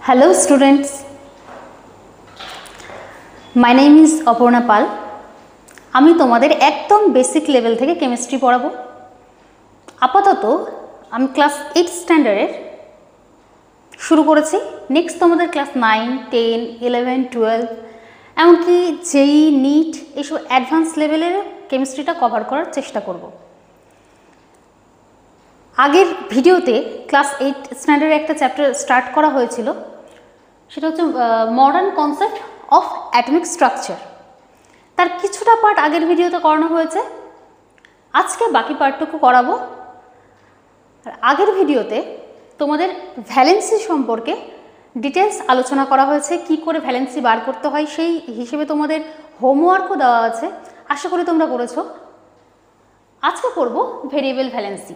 Hello students, my name is Aparna Pal. আমি তোমাদের একদম বেসিক লেভেল থেকে কেমিস্ট্রি পড়াবো। আপাতত আমি ক্লাস 8 স্ট্যান্ডার্ডের শুরু করেছি। নেক্সট তোমাদের ক্লাস 9, 10, 11, 12 এমনকি জেই, নিট এইসব অ্যাডভান্স লেভেলের কেমিস্ট্রিটা কভার করার চেষ্টা করব। আগের ভিডিওতে ক্লাস 8 স্ট্যান্ডার্ডের একটা চ্যাপ্টার স্টার্ট করা হয়েছিল, সেটা হচ্ছে modern concept of atomic structure. তার কিছুটা পার্ট আগের ভিডিওতে করানো হয়েছে, আজকে বাকি পার্টটুকু করাবো। আর আগের ভিডিওতে তোমাদের ভ্যালেন্সি সম্পর্কে ডিটেলস আলোচনা করা হয়েছে, কি করে ভ্যালেন্সি বার করতে হয় সেই হিসেবে তোমাদের হোমওয়ার্কও দেওয়া আছে, আশা করি তোমরা করেছো। আজকে করব ভেরিয়েবল ভ্যালেন্সি।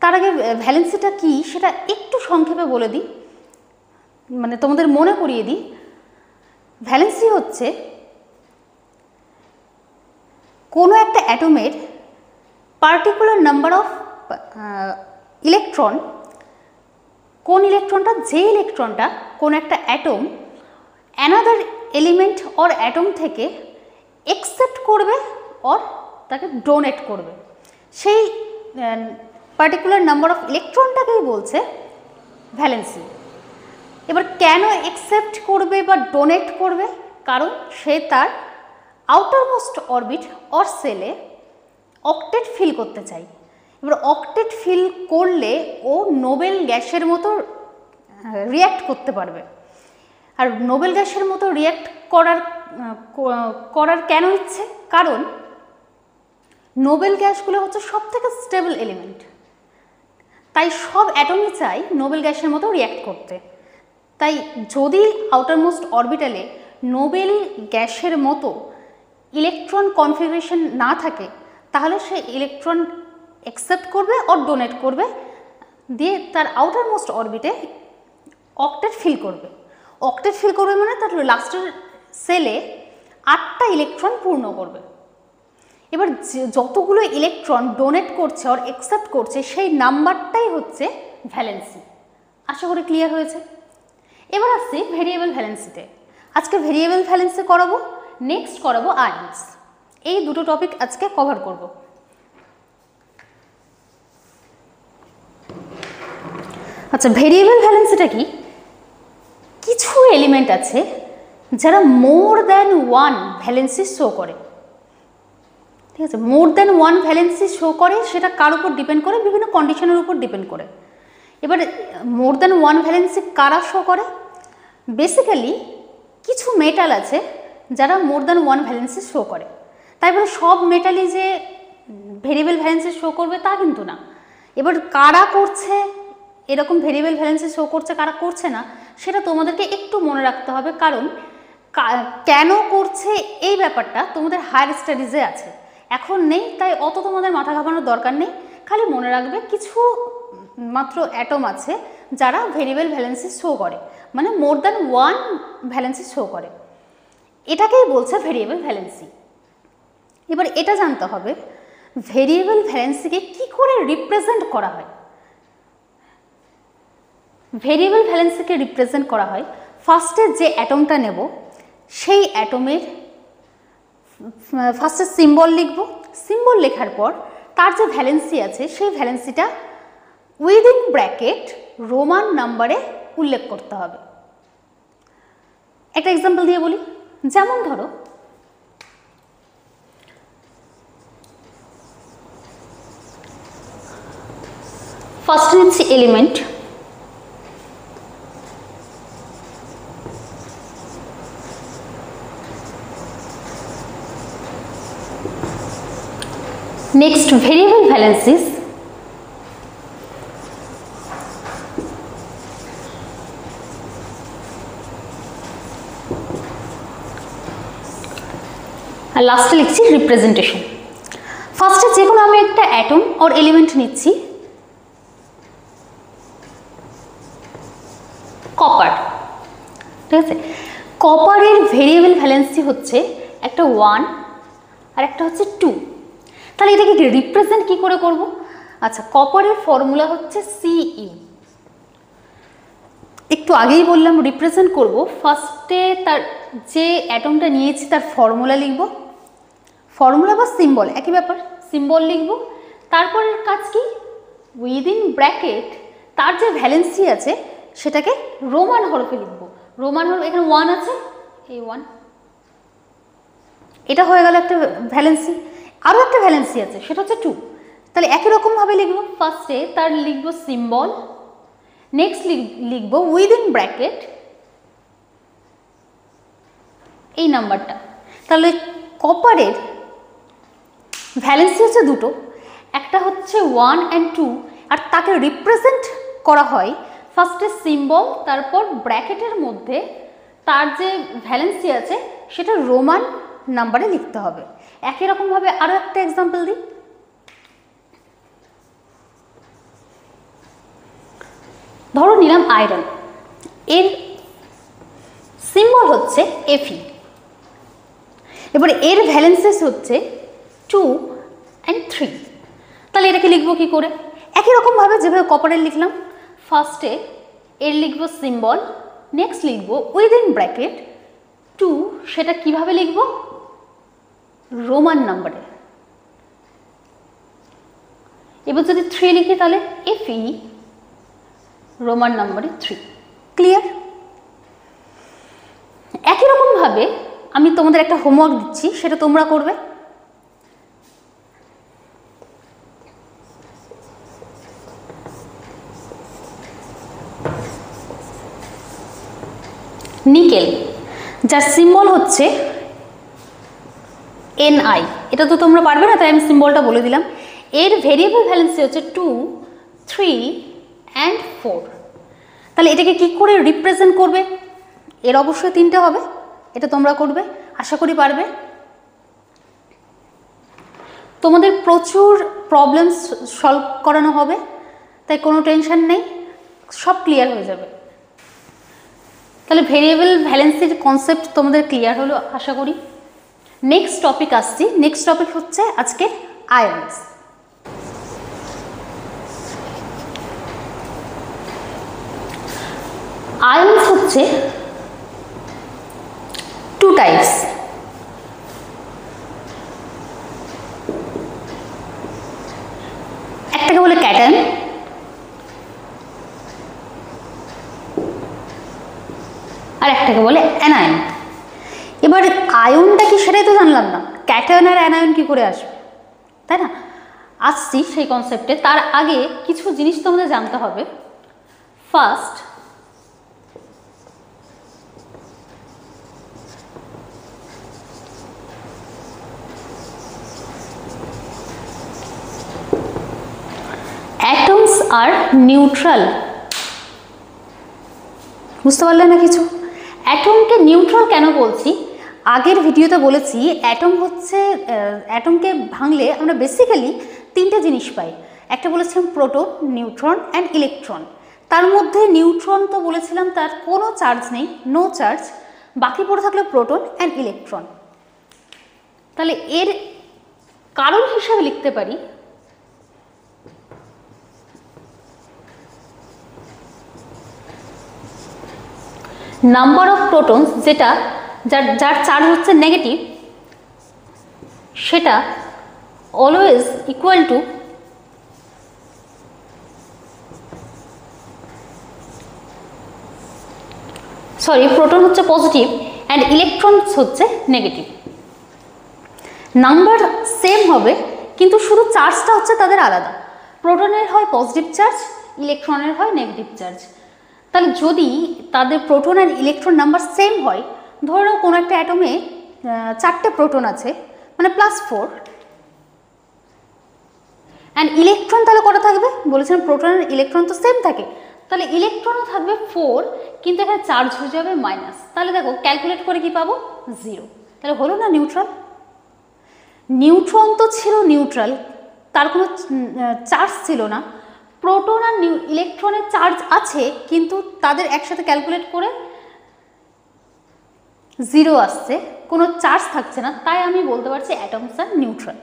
তার আগে ভ্যালেন্সিটা কি সেটা একটু সংক্ষেপে বলে দিই, মানে তোমাদের মনে করিয়ে দিই। ভ্যালেন্সি হচ্ছে কোনো একটা অ্যাটমের পার্টিকুলার নাম্বার অফ ইলেকট্রন, কোন ইলেকট্রনটা, যে ইলেকট্রনটা কোন একটা atom another element or atom থেকে অ্যাকসেপ্ট করবে অর তাকে ডোনেট করবে, সেই পার্টিকুলার নাম্বার অফ ইলেকট্রনটাকেই বলছে ভ্যালেন্সি। এবার কেন অ্যাকসেপ্ট করবে বা ডোনেট করবে? কারণ সে তার আউটার মোস্ট অরবিট অর সেলে অক্টেট ফিল করতে চাই। এবার অক্টেট ফিল করলে ও নোবেল গ্যাসের মতো রিয়্যাক্ট করতে পারবে। আর নোবেল গ্যাসের মতো রিয়্যাক্ট করার কেন ইচ্ছে? কারণ নোবেল গ্যাসগুলো হচ্ছে সব থেকে স্টেবল এলিমেন্ট, তাই সব অ্যাটমই চাই নোবেল গ্যাসের মতো রিয়্যাক্ট করতে। তাই যদি আউটার মোস্ট অরবিটালে নোবেল গ্যাসের মতো ইলেকট্রন কনফিগারেশন না থাকে, তাহলে সে ইলেকট্রন অ্যাকসেপ্ট করবে অর ডোনেট করবে, দিয়ে তার আউটার মোস্ট অরবিটে অক্টেট ফিল করবে। অক্টেট ফিল করবে মানে তার লাস্টের সেলে 8টা ইলেকট্রন পূর্ণ করবে। এবার যতগুলো ইলেকট্রন ডোনেট করছে আর অ্যাকসেপ্ট করছে সেই নাম্বারটাই হচ্ছে ভ্যালেন্সি। আশা করি ক্লিয়ার হয়েছে। এবার আসছি ভেরিয়েবল ভ্যালেন্সিতে। আজকে ভেরিয়েবল ভ্যালেন্সি করাবো, নেক্সট করাবো আয়ন্স। এই দুটো টপিক আজকে কভার করব। আচ্ছা, ভেরিয়েবল ভ্যালেন্সিটা কি? কিছু এলিমেন্ট আছে যারা more than one valency show করে, ঠিক আছে? More than one valency show করে, সেটা কার উপর ডিপেন্ড করে? বিভিন্ন কন্ডিশনের উপর ডিপেন্ড করে। এবার মোর দ্যান ওয়ান ভ্যালেন্সি কারা শো করে? বেসিক্যালি কিছু মেটাল আছে যারা more than one valency show করে। তাই বলে সব মেটালই যে ভেরিয়েবল ভ্যালেন্সি শো করবে তা কিন্তু না। এবার কারা করছে এরকম ভেরিয়েবল ভ্যালেন্সি শো করছে, কারা করছে না, সেটা তোমাদেরকে একটু মনে রাখতে হবে। কারণ কেন করছে এই ব্যাপারটা তোমাদের হায়ার স্টাডিজে আছে, এখন নেই, তাই অত তোমাদের মাথা ঘামানোর দরকার নেই। খালি মনে রাখবে কিছু মাত্র অ্যাটম আছে যারা ভেরিয়েবল ভ্যালেন্সি শো করে, মানে more than one valency show করে, এটাকেই বলছে ভেরিয়েবল ভ্যালেন্সি। এবার এটা জানতে হবে ভেরিয়েবল ভ্যালেন্সিকে কি করে রিপ্রেজেন্ট করা হয়। ভেরিয়েবল ভ্যালেন্সিকে রিপ্রেজেন্ট করা হয়, ফার্স্টে যে অ্যাটমটা নেব সেই অ্যাটমের ফার্স্টে সিম্বল লিখব। সিম্বল লেখার পর তার যে ভ্যালেন্সি আছে সেই ভ্যালেন্সিটা উইদিন ব্র্যাকেট রোমান নাম্বারে উল্লেখ করতে হবে। একটা এক্সাম্পল দিয়ে বলি, যেমন ধরো ফার্স্ট নিচ্ছি এলিমেন্ট, নেক্সট ভেরিয়েবল ভ্যালেন্সিস, আর লাস্টে লিখছি রিপ্রেজেন্টেশন। ফার্স্টে যে কোনো আমি একটা অ্যাটম অর এলিমেন্ট নিচ্ছি, কপার, ঠিক আছে? কপারের ভেরিয়েবল ভ্যালেন্সি হচ্ছে একটা 1 আর একটা হচ্ছে 2। তাহলে এটাকে রিপ্রেজেন্ট কি করে করব? আচ্ছা, কপারের ফর্মুলা হচ্ছে Cu। একটু একটু আগেই বললাম রিপ্রেজেন্ট করব, ফার্স্টে তার যে অ্যাটমটা নিয়েছি তার ফর্মুলা লিখব, ফর্মুলা বা সিম্বল একই ব্যাপার, সিম্বল লিখব। তারপরের কাজ কি, উইদিন ব্র্যাকেট তার যে ভ্যালেন্সি আছে সেটাকে রোমান হরফে লিখব। রোমান হরফ, এখানে 1 আছে, এই 1, এটা হয়ে গেল একটা ভ্যালেন্সি। আরও একটা ভ্যালেন্সি আছে, সেটা হচ্ছে 2। তাহলে একই রকমভাবে লিখব, ফার্স্টে তার লিখব সিম্বল, নেক্সট লিখব উইদিন ব্র্যাকেট এই নাম্বারটা। তাহলে কপারের ভ্যালেন্সি হচ্ছে দুটো, একটা হচ্ছে 1 and 2, আর তাকে রিপ্রেজেন্ট করা হয় ফার্স্টে সিম্বল, তারপর ব্র্যাকেটের মধ্যে তার যে ভ্যালেন্সি আছে সেটা রোমান নাম্বারে লিখতে হবে। একই রকমভাবে আরও একটা এক্সাম্পল দিই। ধরো নিলাম আয়রন, এর সিম্বল হচ্ছে Fe, এবারে এর ভ্যালেন্সিস হচ্ছে 2 and 3। তাহলে এটাকে লিখবো কি করে, একই রকমভাবে যেভাবে কপারের লিখলাম, ফার্স্টে এর লিখবো সিম্বল, নেক্সট লিখবো উইদিন ব্র্যাকেট 2, সেটা কিভাবে লিখবো, রোমান নাম্বারে। এবার যদি 3 লিখি তাহলে Fe রোমান নাম্বারে 3। ক্লিয়ার? একই রকমভাবে আমি তোমাদের একটা হোমওয়ার্ক দিচ্ছি, সেটা তোমরা করবে। নিকেল, যার সিম্বল হচ্ছে Ni, এটা তো তোমরা পারবে না তাই আমি সিম্বলটা বলে দিলাম। এর ভেরিয়েবল ভ্যালেন্সি হচ্ছে 2, 3 and 4। তাহলে এটাকে কি করে রিপ্রেজেন্ট করবে, এর অবশ্যই 3টে হবে, এটা তোমরা করবে, আশা করি পারবে। তোমাদের প্রচুর প্রবলেম সলভ করানো হবে, তাই কোনো টেনশন নেই, সব ক্লিয়ার হয়ে যাবে। তাহলে ভেরিয়েবল ভ্যালেন্সির কনসেপ্ট তোমাদের ক্লিয়ার হলো আশা করি। নেক্সট টপিক আসছি, নেক্সট টপিক হচ্ছে আজকে আয়ন্স। আয়ন্স হচ্ছে 2 টাইপস। একটাকে বলে ক্যাটায়ন, আর একটাকে বলে অ্যানায়ন। এবার আয়নটা কি সেটাই তো জানলাম না, ক্যাটায়ন আর অ্যানায়ন কি করে আসবে, তাই না? আসছি সেই কনসেপ্টে, তার আগে কিছু জিনিস তোমাদের জানতে হবে। ফার্স্ট, অ্যাটমস আর নিউট্রাল। বুঝতে পারলে না কিছু? অ্যাটমকে নিউট্রাল কেন বলছি, আগের ভিডিওতে বলেছি অ্যাটমকে ভাঙলে আমরা বেসিক্যালি 3টে জিনিস পাই। একটা বলেছিলাম প্রোটন, নিউট্রন অ্যান্ড ইলেকট্রন। তার মধ্যে নিউট্রন তো বলেছিলাম তার কোনো চার্জ নেই, নো চার্জ, বাকি পড়ে থাকলো প্রোটন অ্যান্ড ইলেকট্রন। তাহলে এর কারণ হিসাবে লিখতে পারি নাম্বার অফ প্রোটনস, যেটা যার চার্জ হচ্ছে নেগেটিভ, সেটা অলওয়েজ ইকুয়াল টু প্রোটন হচ্ছে পজিটিভ অ্যান্ড ইলেকট্রনস হচ্ছে নেগেটিভ। নাম্বার সেম হবে কিন্তু শুধু চার্জটা হচ্ছে তাদের আলাদা, প্রোটনের হয় পজিটিভ চার্জ, ইলেকট্রনের হয় নেগেটিভ চার্জ। তাহলে যদি তাদের প্রোটন আর ইলেকট্রন নাম্বার সেম হয়, ধরে নাও কোনো একটা অ্যাটমে 4টে প্রোটন আছে, মানে +4, অ্যান্ড ইলেকট্রন তাহলে কটা থাকবে, বলেছিলাম প্রোটন আর ইলেকট্রন তো সেম থাকে, তাহলে ইলেকট্রনও থাকবে 4, কিন্তু এখানে চার্জ হয়ে যাবে মাইনাস। তাহলে দেখো ক্যালকুলেট করে কি পাবো, 0। তাহলে হলো না নিউট্রাল। নিউট্রন তো ছিল নিউট্রাল, তার কোনো চার্জ ছিল না। প্রোটন আর ইলেকট্রনের চার্জ আছে, কিন্তু তাদের একসাথে ক্যালকুলেট করে 0 আসছে, কোনো চার্জ থাকছে না, তাই আমি বলতে পারছি অ্যাটমস আর নিউট্রাল।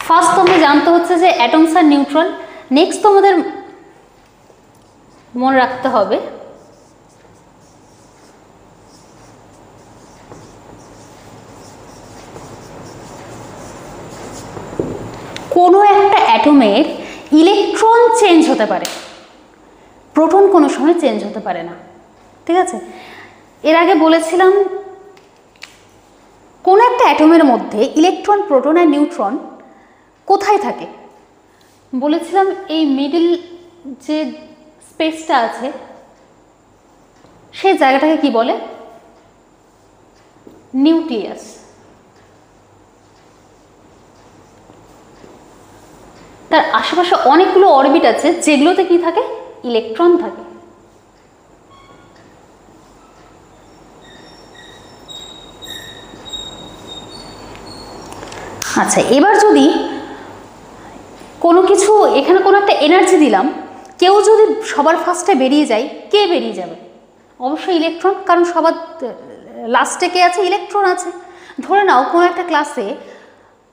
ফার্স্ট তোমাদের জানতে হচ্ছে যে অ্যাটমস আর নিউট্রন। নেক্সট তোমাদের মনে রাখতে হবে কোনো একটা অ্যাটমের ইলেকট্রন চেঞ্জ হতে পারে, প্রোটন কোনো সময় চেঞ্জ হতে পারে না। ঠিক আছে, এর আগে বলেছিলাম কোনো একটা অ্যাটমের মধ্যে ইলেকট্রন, প্রোটন আর নিউট্রন কোথায় থাকে। বলেছিলাম এই মিডল যে স্পেসটা আছে সেই জায়গাটাকে কি বলে? নিউক্লিয়াস। তার আশেপাশে অনেকগুলো অরবিট আছে যেগুলোতে কি থাকে? ইলেকট্রন থাকে। আচ্ছা, এবার যদি কোনো কিছু, এখানে কোনো একটা এনার্জি দিলাম, কেউ যদি সবার ফার্স্টে বেরিয়ে যায়, কে বেরিয়ে যাবে? অবশ্যই ইলেকট্রন, কারণ সবার লাস্টে কে আছে? ইলেকট্রন আছে। ধরে নাও কোনো একটা ক্লাসে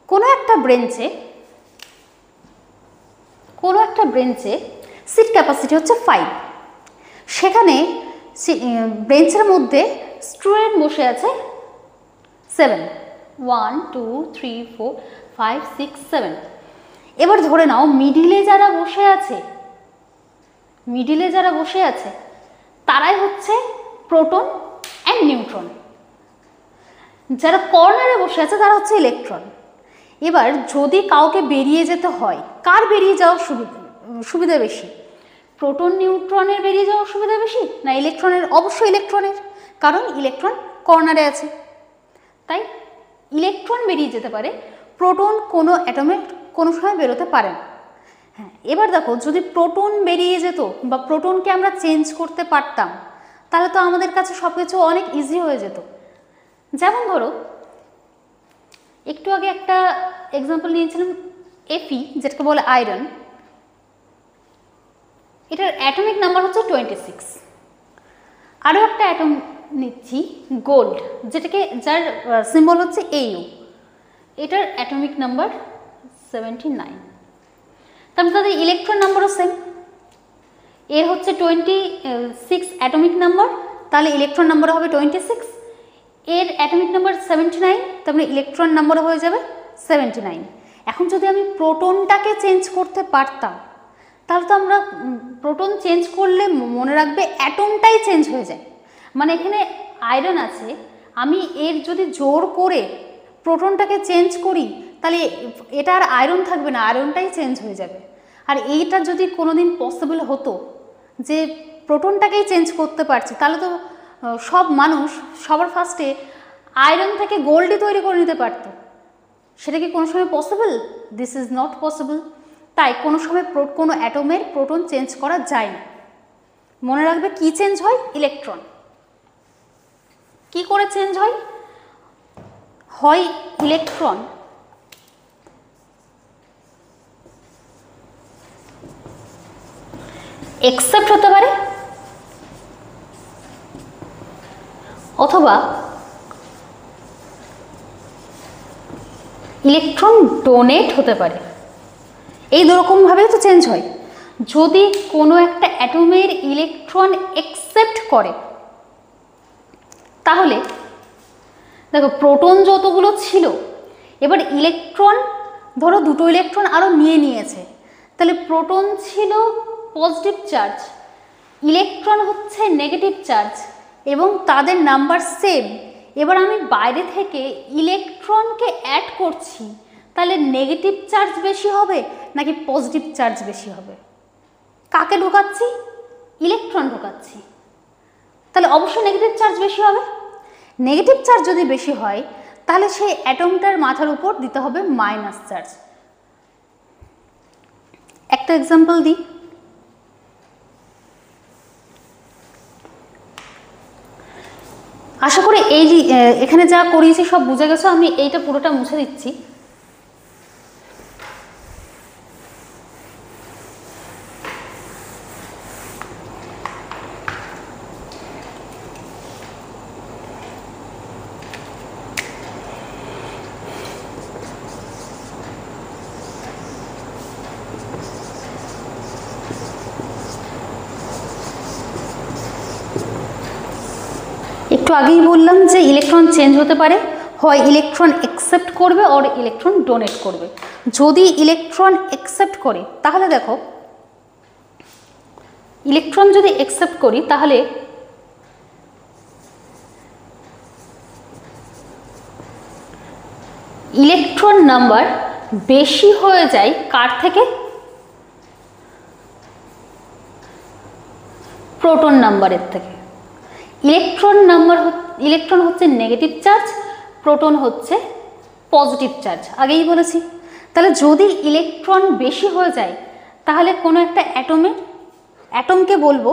কোনো একটা ব্রেঞ্চে সিট ক্যাপাসিটি হচ্ছে 5, সেখানে ব্রেঞ্চের মধ্যে স্টুডেন্ট বসে আছে 7, 1 2 3 4 5 6 7। এবার ধরে নাও মিডিলে যারা বসে আছে তারাই হচ্ছে প্রোটন অ্যান্ড নিউট্রন, যারা কর্নারে বসে আছে তারা হচ্ছে ইলেকট্রন। এবার যদি কাউকে বেরিয়ে যেতে হয়, কার বেরিয়ে যাওয়ার সুবিধা বেশি? প্রোটন নিউট্রনের বেরিয়ে যাওয়ার সুবিধা বেশি না ইলেকট্রনের? অবশ্যই ইলেকট্রনের, কারণ ইলেকট্রন কর্নারে আছে। তাই ইলেকট্রন বেরিয়ে যেতে পারে, প্রোটন কোনো অ্যাটমে কোনো সময় বেরোতে পারে না। হ্যাঁ, এবার দেখো যদি প্রোটন বেরিয়ে যেত বা প্রোটনকে আমরা চেঞ্জ করতে পারতাম, তাহলে তো আমাদের কাছে সব কিছু অনেক ইজি হয়ে যেত। যেমন ধরো একটু আগে একটা এক্সাম্পল নিয়েছিলাম Fe, যেটাকে বলে আয়রন। এটার অ্যাটমিক নাম্বার হচ্ছে 26। আরও একটা অ্যাটম নিচ্ছি গোল্ড, যার সিম্বল হচ্ছে Au। এটার অ্যাটমিক নাম্বার 79। তারপর তাদের ইলেকট্রন নাম্বারও সেম। এর হচ্ছে 26 অ্যাটমিক নাম্বার, তাহলে ইলেকট্রন নাম্বার হবে 26। এর অ্যাটমিক নাম্বার 79, তারপরে ইলেকট্রন নাম্বার হয়ে যাবে 79। এখন যদি আমি প্রোটনটাকে চেঞ্জ করতে পারতাম, তাহলে তো আমরা প্রোটন চেঞ্জ করলে মনে রাখবে অ্যাটমটাই চেঞ্জ হয়ে যায়। মানে এখানে আয়রন আছে, আমি এর যদি জোর করে প্রোটনটাকে চেঞ্জ করি, তাহলে এটা আর আয়রন থাকবে না, আয়রনটাই চেঞ্জ হয়ে যাবে। আর এইটা যদি কোনোদিন পসিবল হতো যে প্রোটনটাকেই চেঞ্জ করতে পারছি, তাহলে তো সব মানুষ সবার ফার্স্টে আয়রন থেকে গোল্ডই তৈরি করে নিতে পারত। সেটা কি কোনো সময় possible? This is not possible. তাই কোনো সময় কোনো অ্যাটমের প্রোটন চেঞ্জ করা যায় না। মনে রাখবে কি চেঞ্জ হয়? ইলেকট্রন। কি করে চেঞ্জ হয়? হয় ইলেকট্রন एक्सेप्ट होते पारे अथवा इलेक्ट्रन डोनेट होते पारे। এই দুরকম ভাবে তো চেঞ্জ হয়। যদি কোনো একটা অ্যাটমের ইলেকট্রন একসেপ্ট করে, তাহলে দেখো প্রোটন যতগুলো ছিল, এবার ইলেকট্রন ধরো দুটো ইলেকট্রন আরও নিয়েছে, তাহলে প্রোটন ছিল পজিটিভ চার্জ, ইলেকট্রন হচ্ছে নেগেটিভ চার্জ এবং তাদের নাম্বার সেম। এবার আমি বাইরে থেকে ইলেকট্রনকে অ্যাড করছি, তাহলে নেগেটিভ চার্জ বেশি হবে নাকি পজিটিভ চার্জ বেশি হবে? কাকে ঢোকাচ্ছি? ইলেকট্রন ঢোকাচ্ছি, তাহলে অবশ্যই নেগেটিভ চার্জ বেশি হবে। নেগেটিভ চার্জ যদি বেশি হয়, তাহলে সেই অ্যাটমটার মাথার উপর দিতে হবে মাইনাস চার্জ। একটা এক্সাম্পল দিই। আশা করি এখানে যা করিয়েছি সব বুঝে গেছো। আমি এইটা পুরোটা মুছে দিচ্ছি। একটু আগেই বললাম যে ইলেকট্রন চেঞ্জ হতে পারে, হয় ইলেকট্রন অ্যাকসেপ্ট করবে অর ইলেকট্রন ডোনেট করবে। যদি ইলেকট্রন অ্যাকসেপ্ট করে তাহলে দেখো, ইলেকট্রন যদি অ্যাকসেপ্ট করি তাহলে ইলেকট্রন নাম্বার বেশি হয়ে যায় কার থেকে? প্রোটন নাম্বারের থেকে। ইলেকট্রন হচ্ছে নেগেটিভ চার্জ, প্রোটন হচ্ছে পজিটিভ চার্জ, আগেই বলেছি। তাহলে যদি ইলেকট্রন বেশি হয়ে যায় তাহলে কোনো একটা অ্যাটমকে বলবো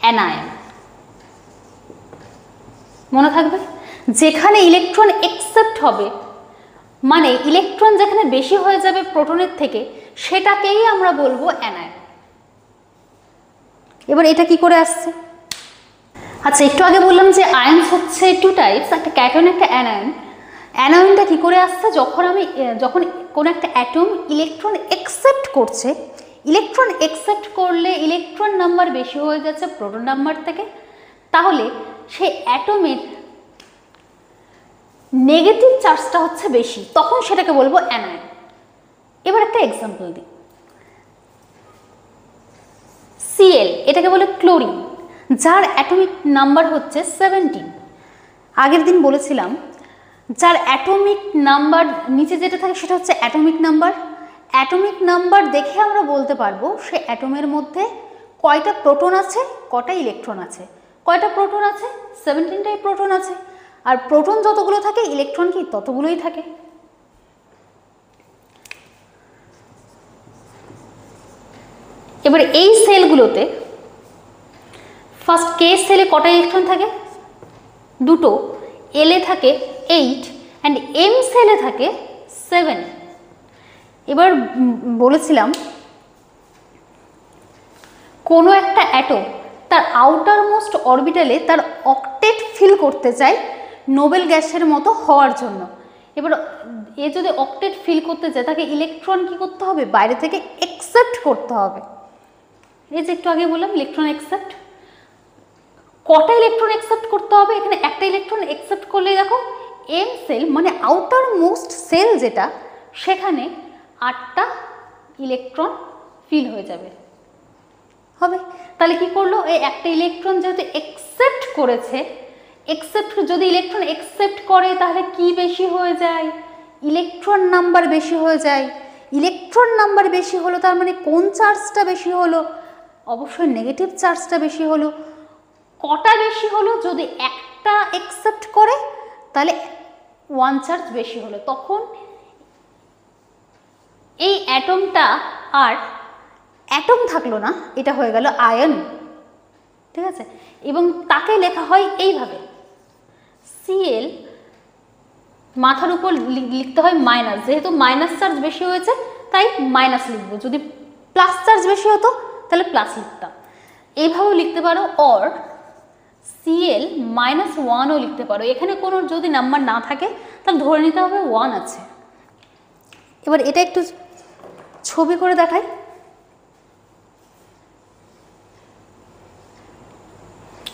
অ্যানায়ন। মনে থাকবে, যেখানে ইলেকট্রন অ্যাকসেপ্ট হবে মানে ইলেকট্রন যেখানে বেশি হয়ে যাবে প্রোটনের থেকে, সেটাকেই আমরা বলবো অ্যানায়ন। এবার এটা কি করে আসছে? আচ্ছা, একটু আগে বললাম যে আয়নস হচ্ছে টু টাইপস, একটা ক্যাটন একটা অ্যানায়ন। অ্যানায়নটা কি করে আসছে? যখন কোনো একটা অ্যাটম ইলেকট্রন অ্যাকসেপ্ট করছে, ইলেকট্রন অ্যাকসেপ্ট করলে ইলেকট্রন নাম্বার বেশি হয়ে যাচ্ছে প্রোটন নাম্বার থেকে, তাহলে সেই অ্যাটমের নেগেটিভ চার্জটা হচ্ছে বেশি, তখন সেটাকে বলবো অ্যানায়ন। এবার একটা এক্সাম্পল দিই। Cl, এটাকে বলে ক্লোরিন, যার অ্যাটমিক নাম্বার হচ্ছে 17। আগের দিন বলেছিলাম যার অ্যাটমিক নাম্বার নিচে যেটা থাকে সেটা হচ্ছে অ্যাটমিক নাম্বার। অ্যাটমিক নাম্বার দেখে আমরা বলতে পারবো সে অ্যাটমের মধ্যে কয়টা প্রোটন আছে, কটা ইলেকট্রন আছে। কয়টা প্রোটন আছে? 17টাই প্রোটন আছে। আর প্রোটন যতগুলো থাকে ইলেকট্রন কি ততগুলোই থাকে। এবার এই সেলগুলোতে ফার্স্ট কে সেলে কটা ইলেকট্রন থাকে? দুটো। এলে থাকে 8 অ্যান্ড এম সেলে থাকে 7। এবার বলেছিলাম কোনো একটা অ্যাটম তার আউটার মোস্ট অরবিটালে তার অক্টেট ফিল করতে চায় নোবেল গ্যাসের মতো হওয়ার জন্য। এবার এ যদি অক্টেট ফিল করতে চায় তাকে ইলেকট্রন কি করতে হবে? বাইরে থেকে অ্যাকসেপ্ট করতে হবে। এই যে একটু আগে বললাম ইলেকট্রন অ্যাকসেপ্ট, কটা ইলেকট্রন অ্যাকসেপ্ট করতে হবে? এখানে একটা ইলেকট্রন অ্যাকসেপ্ট করলে দেখো এম সেল মানে আউটার মোস্ট সেল যেটা, সেখানে 8টা ইলেকট্রন ফিল হয়ে যাবে হবে। তাহলে কি করলো? এই একটা ইলেকট্রন যেহেতু অ্যাকসেপ্ট করেছে, যদি ইলেকট্রন অ্যাকসেপ্ট করে তাহলে কি বেশি হয়ে যায়? ইলেকট্রন নাম্বার বেশি হয়ে যায়। ইলেকট্রন নাম্বার বেশি হলো তার মানে কোন চার্জটা বেশি হলো? অবশ্যই নেগেটিভ চার্জটা বেশি হলো। কটা বেশি হলো? যদি একটা অ্যাকসেপ্ট করে তাহলে 1 চার্জ বেশি হলো, তখন এই অ্যাটমটা আর অ্যাটম থাকলো না, এটা হয়ে গেল আয়ন। ঠিক আছে, এবং তাকে লেখা হয় এইভাবে, Cl মাথার উপর লিখতে হয় মাইনাস, যেহেতু মাইনাস চার্জ বেশি হয়েছে তাই মাইনাস লিখবো। যদি প্লাস চার্জ বেশি হতো তাহলে প্লাস লিখতাম। এইভাবেও লিখতে পারো, অর Cl-1ও লিখতে পারো। এখানে কোনো যদি নাম্বার না থাকে তাহলে ধরে নিতে হবে 1 আছে। এবার এটা একটু ছবি করে দেখাই।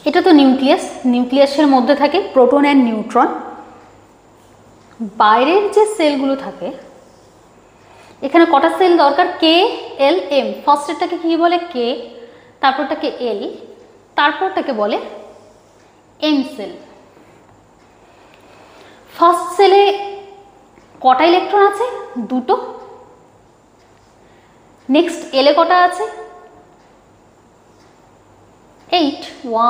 এটা তো নিউক্লিয়াস, নিউক্লিয়াসের মধ্যে থাকে প্রোটন অ্যান্ড নিউট্রন। বাইরের যে সেলগুলো থাকে, এখানে কটা সেল দরকার? কে, এল, এম। ফার্স্টেরটাকে কি বলে? কে, তারপরটাকে এল, তারপরটাকে বলে এম সেল। ফার্স্ট সেলে কটা ইলেকট্রন আছে? দুটো। নেক্সট এলে কটা আছে? 8।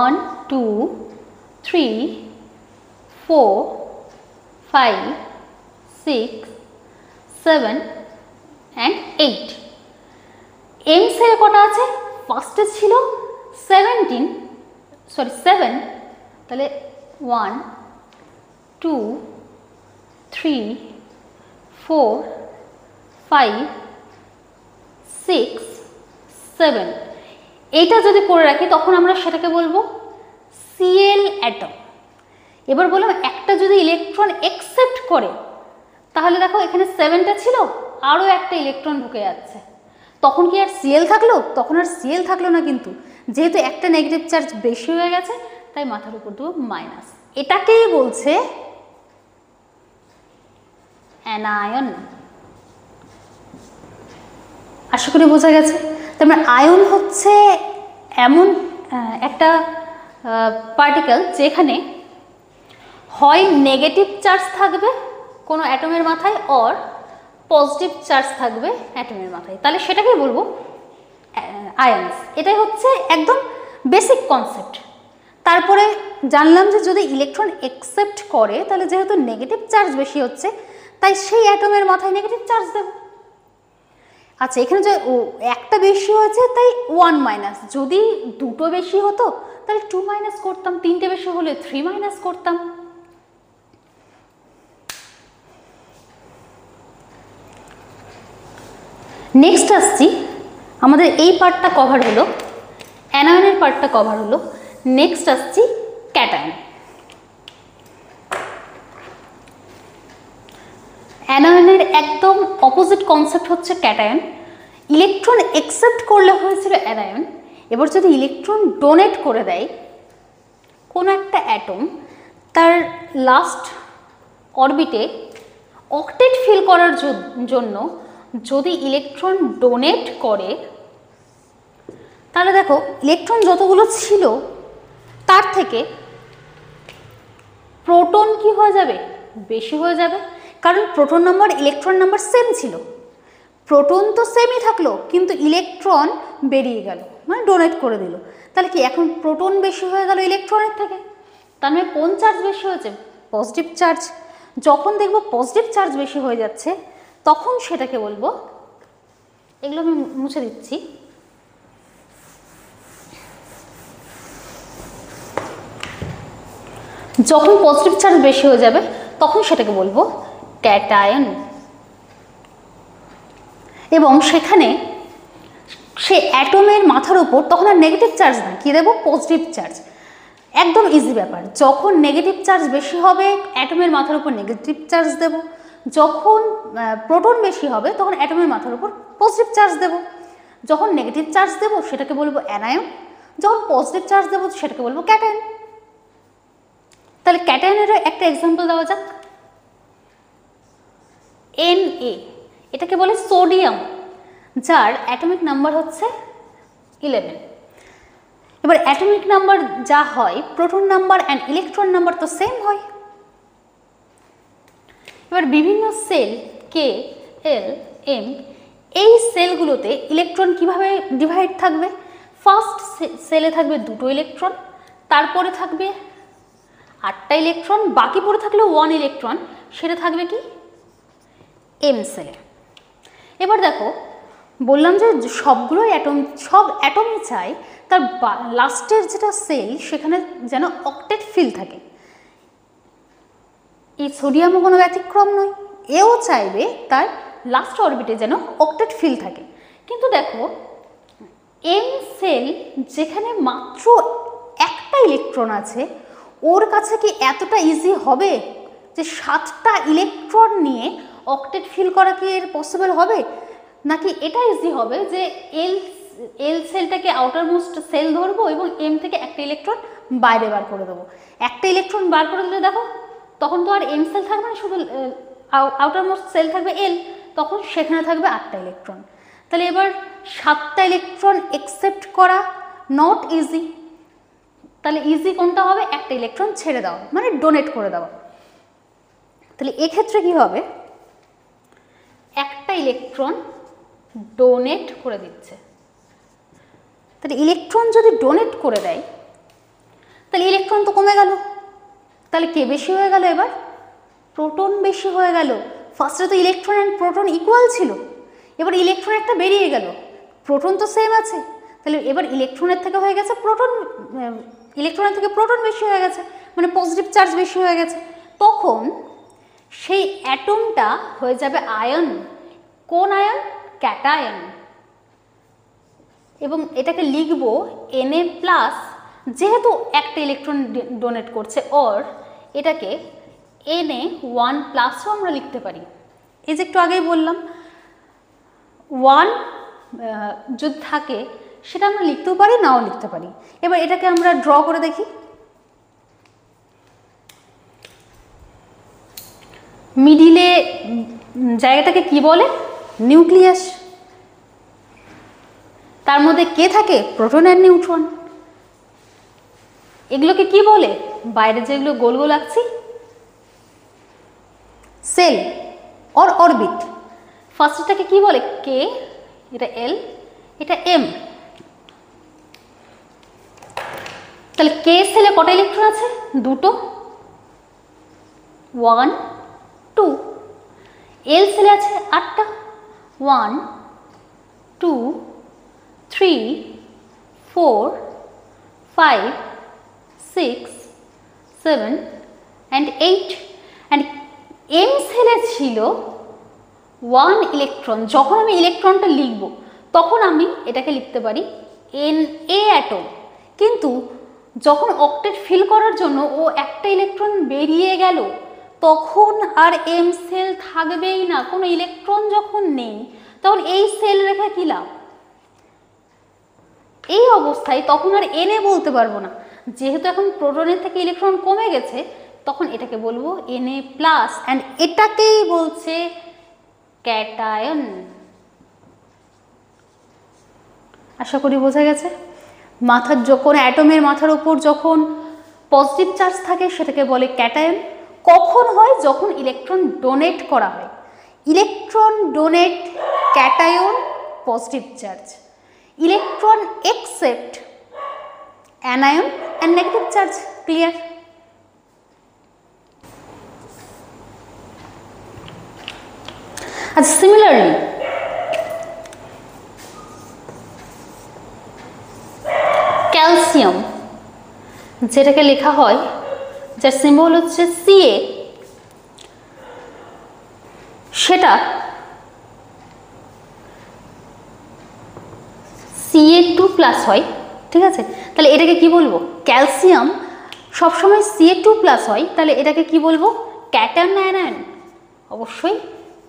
1 2 3 4 5 6 7 and 8। এম সেলে কটা আছে? ফার্স্টে ছিল 7, তাহলে 1 2 3 4 5 6 7। এইটা যদি করে রাখি তখন আমরা সেটাকে বলবো Cl অ্যাটম। এবার বললাম একটা যদি ইলেকট্রন অ্যাকসেপ্ট করে তাহলে দেখো এখানে 7টা ছিল, আরও একটা ইলেকট্রন ঢুকে যাচ্ছে, তখন কি আর Cl থাকলো? তখন আর Cl থাকলো না, কিন্তু যেহেতু একটা নেগেটিভ চার্জ বেশি হয়ে গেছে তাই মাথার উপর দেবো মাইনাস। এটাকেই বলছে অ্যানায়ন। আশা করি বোঝা গেছে। তার মানে আয়ন হচ্ছে এমন একটা পার্টিকেল যেখানে হয় নেগেটিভ চার্জ থাকবে কোনো অ্যাটমের মাথায় অর পজিটিভ চার্জ থাকবে অ্যাটমের মাথায়, তাহলে সেটাকেই বলবো আয়নস। এটাই হচ্ছে একদম বেসিক কনসেপ্ট। তারপরে জানলাম যে যদি ইলেকট্রন অ্যাকসেপ্ট করে তাহলে যেহেতু নেগেটিভ চার্জ বেশি হচ্ছে তাই সেই অ্যাটমের মাথায় নেগেটিভ চার্জ দেব। আচ্ছা, এখানে যে একটা বেশি হয়েছে তাই 1 মাইনাস, যদি দুটো বেশি হতো তাহলে 2 মাইনাস করতাম, তিনটে বেশি হলে 3 মাইনাস করতাম। নেক্সট আসছি, আমাদের এই পার্টটা কভার হলো, অ্যানায়নের পার্টটা কভার হলো। নেক্সট আসছি ক্যাটায়ন। অ্যানায়নের একদম অপোজিট কনসেপ্ট হচ্ছে ক্যাটায়ন। ইলেকট্রন অ্যাকসেপ্ট করলে হয়েছিল অ্যানায়ন, এবার যদি ইলেকট্রন ডোনেট করে দেয় কোনো একটা অ্যাটম, তার লাস্ট অরবিটে অক্টেট ফিল করার জন্য যদি ইলেকট্রন ডোনেট করে তাহলে দেখো ইলেকট্রন যতগুলো ছিল তার থেকে প্রোটন কি হয়ে যাবে, বেশি হয়ে যাবে, কারণ proton number electron number same ছিল। প্রোটন তো সেমই থাকলো কিন্তু ইলেকট্রন বেরিয়ে গেল, মানে ডোনেট করে দিল, তাহলে কি এখন প্রোটন বেশি হয়ে গেল ইলেকট্রনের থেকে। তার মানে কোন চার্জ বেশি হয়েছে, পজিটিভ চার্জ। যখন দেখব পজিটিভ চার্জ বেশি হয়ে যাচ্ছে তখন সেটাকে বলবো, এগুলো আমি মুছে দিচ্ছি, যখন পজিটিভ চার্জ বেশি হয়ে যাবে তখন সেটাকে বলবো ক্যাটায়ন। এবং সেখানে সে অ্যাটমের মাথার উপর তখন আর নেগেটিভ চার্জ না, কী দেবো, পজিটিভ চার্জ। একদম ইজি ব্যাপার, যখন নেগেটিভ চার্জ বেশি হবে অ্যাটমের মাথার উপর নেগেটিভ চার্জ দেব, যখন প্রোটন বেশি হবে তখন অ্যাটমের মাথার উপর পজিটিভ চার্জ দেব। যখন নেগেটিভ চার্জ দেব সেটাকে বলবো অ্যানায়ন, যখন পজিটিভ চার্জ দেবো সেটাকে বলবো ক্যাটায়ন। তাহলে ক্যাটায়নেরও একটা এক্সাম্পল দেওয়া যাক, Na, এটাকে বলে সোডিয়াম, যার অ্যাটমিক নাম্বার হচ্ছে 11। এবার অ্যাটমিক নাম্বার যা হয় proton number and electron number তো সেম হয়। এবার বিভিন্ন সেল কে, এল, এম, এই সেলগুলোতে ইলেকট্রন কিভাবে ডিভাইড থাকবে, ফার্স্ট সেলে থাকবে 2টো ইলেকট্রন, তারপরে থাকবে 8টা ইলেকট্রন, বাকি পড়ে থাকলে 1 ইলেকট্রন, সেটা থাকবে কি এম সেলে। এবার দেখো বললাম যে সবগুলো অ্যাটম, সব অ্যাটমই চাই তার লাস্টের যেটা সেল সেখানে যেন অক্টেট ফিল থাকে। এই সোডিয়ামও কোনো ব্যতিক্রম নয়, এও চাইবে তার লাস্ট অরবিটে যেন অক্টেট ফিল থাকে। কিন্তু দেখো এম সেল যেখানে মাত্র একটা ইলেকট্রন আছে, ওর কাছে কি এতটা ইজি হবে যে 7টা ইলেকট্রন নিয়ে অক্টেট ফিল করা কি এর পসিবল হবে? নাকি এটা ইজি হবে যে এল সেলটাকে আউটার মোস্ট সেল ধরবো এবং এম থেকে একটা ইলেকট্রন বাইরে বার করে দেবো। একটা ইলেকট্রন বার করে দিলে দেখো তখন তো আর এম সেল থাকবে না, শুধু আউটার মোস্ট সেল থাকবে এল, তখন সেখানে থাকবে 8টা ইলেকট্রন। তাহলে এবার 7টা ইলেকট্রন অ্যাকসেপ্ট করা নট ইজি, তাহলে ইজি কোনটা হবে, একটা ইলেকট্রন ছেড়ে দেওয়া, মানে ডোনেট করে দেওয়া। তাহলে এক্ষেত্রে কি হবে, একটা ইলেকট্রন ডোনেট করে দিচ্ছে। তাহলে ইলেকট্রন যদি ডোনেট করে দেয় তাহলে ইলেকট্রন তো কমে গেল, তাহলে কে বেশি হয়ে গেল, এবার প্রোটন বেশি হয়ে গেল। ফার্স্টে তো ইলেকট্রন অ্যান্ড প্রোটন ইকুয়াল ছিল, এবার ইলেকট্রন একটা বেরিয়ে গেল, প্রোটন তো সেম আছে, তাহলে এবার ইলেকট্রনের থেকে হয়ে গেছে প্রোটন, ইলেকট্রনের থেকে প্রোটন বেশি হয়ে গেছে, মানে পজিটিভ চার্জ বেশি হয়ে গেছে। তখন সেই অ্যাটমটা হয়ে যাবে আয়ন। কোন আয়ন, ক্যাটায়ন। এবং এটাকে লিখব Na+, যেহেতু একটা ইলেকট্রন ডোনেট করছে, অর এটাকে Na1+ও আমরা লিখতে পারি। এই যে একটু আগেই বললাম 1 যদি থাকে সেটা আমরা লিখতেও পারি, নাও লিখতে পারি। এবার এটাকে আমরা ড্র করে দেখি। মিডিলে জায়গাটাকে কি বলে? নিউক্লিয়াস। তার মধ্যে কে থাকে? প্রোটন আর নিউট্রন। এগুলোকে কি বলে? বাইরে যেগুলো গোল গোল আঁকছি, সেল অর অরবিট। ফার্স্টটাকে কি বলে? কে, এটা এল, এটা এম। তাহলে কে সেলে কটা ইলেকট্রন আছে? দুটো, 1 2। এল সেলে আছে 8টা, 1 2 3 4 5 6 7 and 8 and এম সেলে ছিল 1 ইলেকট্রন। যখন আমি ইলেকট্রনটা লিখব তখন আমি এটাকে লিখতে পারি Na অ্যাটম, কিন্তু যখন অক্টেট ফিল করার জন্য ও একটা ইলেকট্রন বেরিয়ে গেল তখন আর এম সেল থাকবেই না। কোনো ইলেকট্রন যখন নেই তখন এই সেল রেখে কি লাভ? এই অবস্থায় তখন আর এনে বলতে পারবো না, যেহেতু এখন প্রোটনের থেকে ইলেকট্রন কমে গেছে তখন এটাকে বলবো Na প্লাস, অ্যান্ড এটাকেই বলছে ক্যাটায়ন। আশা করি বোঝা গেছে। মাথার যখন অ্যাটমের মাথার উপর যখন পজিটিভ চার্জ থাকে সেটাকে বলে ক্যাটায়ন। কখন হয়? যখন ইলেকট্রন ডোনেট করা হয়। Electron donate cation positive charge, electron accept anion and negative charge. Clear? And similarly calcium, যেটাকে লেখা হয়, যার সিম্বল হচ্ছে Ca, সেটা Ca2 প্লাস হয়। ঠিক আছে, তাহলে এটাকে কি বলবো? ক্যালসিয়াম সবসময় Ca2 প্লাস হয়, তাহলে এটাকে কি বলবো? ক্যাটায়ন না অ্যানায়ন? অবশ্যই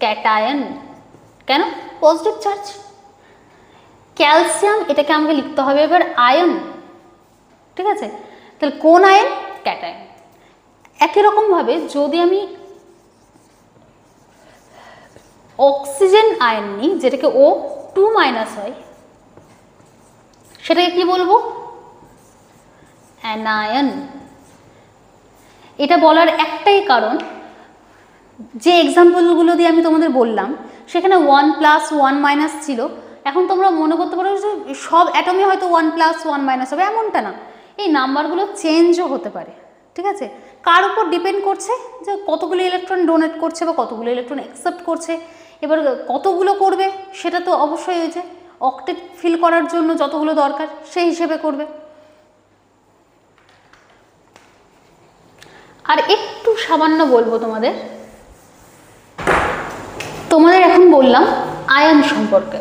ক্যাটায়ন। কেন? Positive charge. ক্যালসিয়াম এটাকে আমাকে লিখতে হবে এবার আয়ন। ঠিক আছে, তাহলে কোন আয়ন? ক্যাটায়ন। একই রকমভাবে যদি আমি অক্সিজেন আয়ন নিই, যেটাকে O2 মাইনাস হয়, সেটাকে কি বলবো? অ্যানায়ন। এটা বলার একটাই কারণ, যে এক্সাম্পলগুলো দিয়ে আমি তোমাদের বললাম সেখানে 1 প্লাস 1 মাইনাস ছিল। এখন তোমরা মনে করতে পারো যে সব অ্যাটমে হয়তো 1 প্লাস 1 মাইনাস হবে, এমনটা না। এই নাম্বারগুলো চেঞ্জও হতে পারে। ঠিক আছে, কার উপর ডিপেন্ড করছে? যে কতগুলো ইলেকট্রন ডোনেট করছে বা কতগুলো ইলেকট্রন অ্যাকসেপ্ট করছে। এবার কতগুলো করবে সেটা তো অবশ্যই ওই যে অক্টেট ফিল করার জন্য যতগুলো দরকার সেই হিসেবে করবে। আর একটু সামান্য বলবো তোমাদের, এখন বললাম আয়ন সম্পর্কে,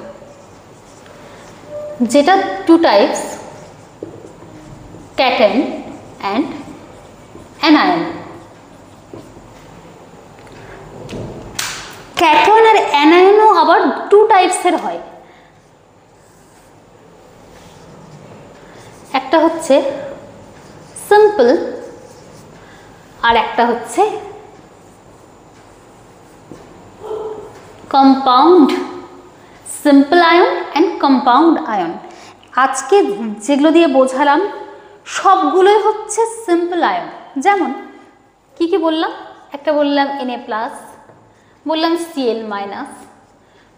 যেটা 2 types, cation and anion. Cation আর অ্যানায়নও আবার 2 টাইপসের হয়। একটা হচ্ছে সিম্পল আর একটা হচ্ছে compound. Simple ion and compound ion. আজকে যেগুলো দিয়ে বোঝালাম সবগুলোই হচ্ছে সিম্পল আয়ন। যেমন কি কি বললাম? একটা বললাম Na প্লাস, বললাম Cl মাইনাস,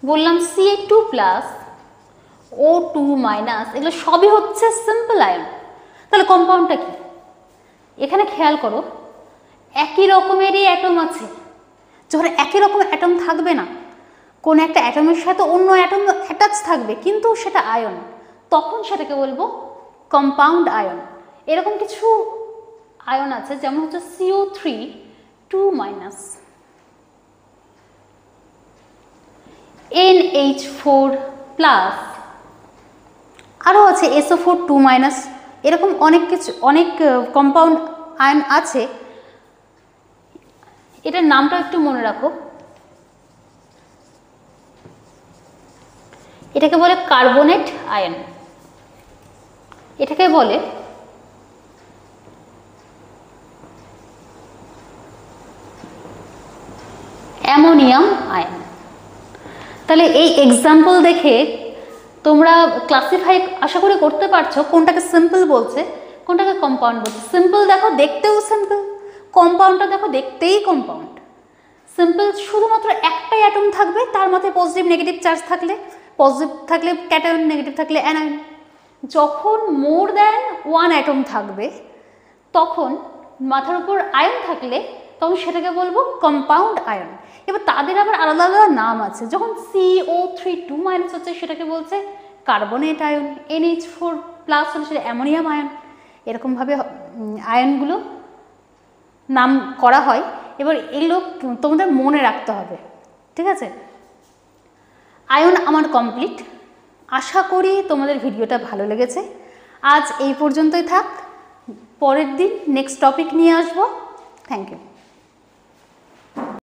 বললাম Ca2 প্লাস, O2 মাইনাস, এগুলো সবই হচ্ছে সিম্পল আয়ন। তাহলে কম্পাউন্ডটা কি? এখানে খেয়াল করো, একই রকমেরই অ্যাটম আছে। যখন একই রকম অ্যাটম থাকবে না, কোন একটা অ্যাটমের সাথে অন্য অ্যাটম অ্যাটাচ থাকবে কিন্তু সেটা আয়ন, তখন সেটাকে বলবো কম্পাউন্ড আয়ন। এরকম কিছু আয়ন আছে, যেমন হচ্ছে CO3 2 মাইনাস, NH4 প্লাস, আরও আছে SO4 2 মাইনাস। এরকম অনেক কিছু, অনেক কম্পাউন্ড আয়ন আছে। এটার নামটা একটু মনে রাখো। এটাকে বলে কার্বনেট আয়ন। একে বলে অ্যামোনিয়াম আয়ন। তাহলে এই এক্সাম্পল দেখে তোমরা ক্লাসিফাই আশা করি করতে পারছো কোনটাকে সিম্পল বলছে কোনটাকে কম্পাউন্ড বলছে। সিম্পল দেখো দেখতেও সিম্পল, কম্পাউন্ডটা দেখো দেখতেই কম্পাউন্ড। সিম্পল শুধুমাত্র একটাই অ্যাটম থাকবে, তার মধ্যে পজিটিভ নেগেটিভ চার্জ থাকলে পজিটিভ থাকলে ক্যাটায়ন, নেগেটিভ থাকলে অ্যানায়ন। যখন মোর দ্যান ওয়ান অ্যাটম থাকবে তখন মাথার উপর আয়ন থাকলে তখন সেটাকে বলবো কম্পাউন্ড আয়ন। এবার তাদের আবার আলাদা আলাদা নাম আছে। যখন CO3 2- হচ্ছে সেটাকে বলছে কার্বনেট আয়ন, NH4+ হলে সেটা অ্যামোনিয়াম আয়ন। এরকমভাবে আয়নগুলো নাম করা হয়। এবার এগুলো তোমাদের মনে রাখতে হবে, ঠিক আছে? আয়ন আমার কমপ্লিট। আশা করি তোমাদের ভিডিওটা ভালো লেগেছে। আজ এই পর্যন্তই থাক, পরের দিন নেক্সট টপিক নিয়ে আসবো। Thank you.